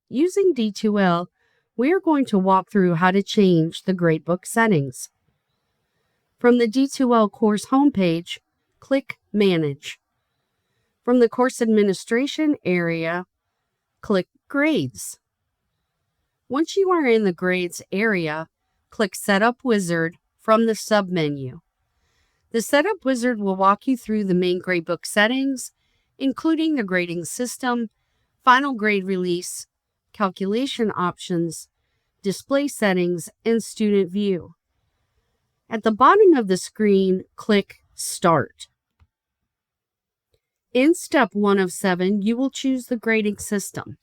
Using D2L, we are going to walk through how to change the Gradebook settings. From the D2L course homepage, click Manage. From the Course Administration area, click Grades. Once you are in the Grades area, click Setup Wizard from the submenu. The Setup Wizard will walk you through the main Gradebook settings, including the grading system, final grade release, calculation options, display settings, and student view. At the bottom of the screen, click Start. In step 1 of 7, you will choose the grading system.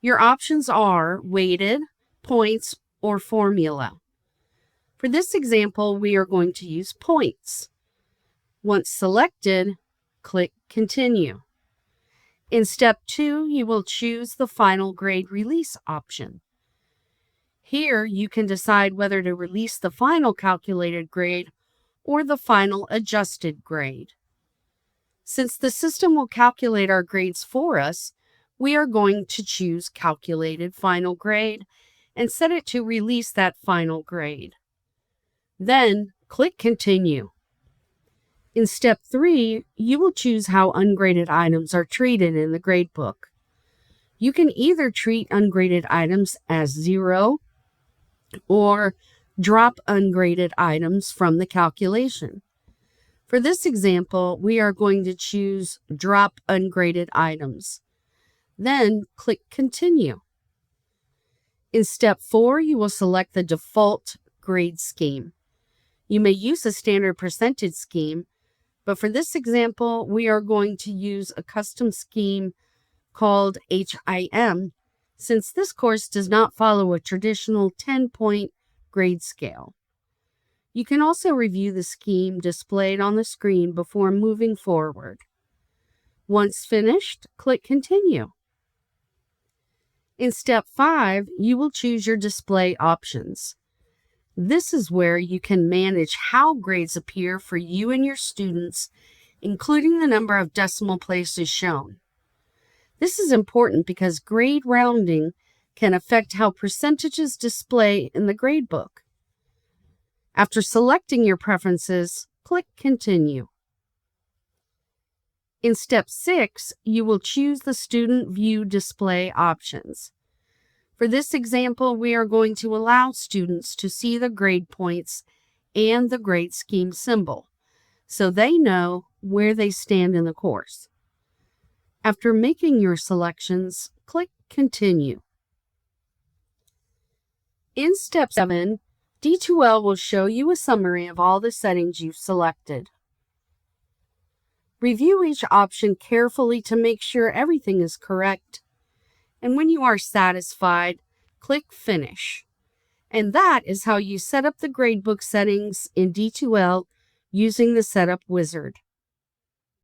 Your options are weighted, points, or formula. For this example, we are going to use points. Once selected, click Continue. In step 2, you will choose the final grade release option. Here, you can decide whether to release the final calculated grade or the final adjusted grade. Since the system will calculate our grades for us, we are going to choose Calculated Final Grade and set it to release that final grade. Then, click Continue. In step 3, you will choose how ungraded items are treated in the gradebook. You can either treat ungraded items as 0 or drop ungraded items from the calculation. For this example, we are going to choose Drop Ungraded Items. Then click Continue. In step 4, you will select the default grade scheme. You may use a standard percentage scheme, but for this example, we are going to use a custom scheme called HIM, since this course does not follow a traditional 10-point grade scale. You can also review the scheme displayed on the screen before moving forward. Once finished, click Continue. In step 5, you will choose your display options. This is where you can manage how grades appear for you and your students, including the number of decimal places shown. This is important because grade rounding can affect how percentages display in the gradebook. After selecting your preferences, click Continue. In step 6, you will choose the Student View display options. For this example, we are going to allow students to see the grade points and the grade scheme symbol, so they know where they stand in the course. After making your selections, click Continue. In step 7, D2L will show you a summary of all the settings you've selected. Review each option carefully to make sure everything is correct. And when you are satisfied, click Finish. And that is how you set up the gradebook settings in D2L using the Setup Wizard.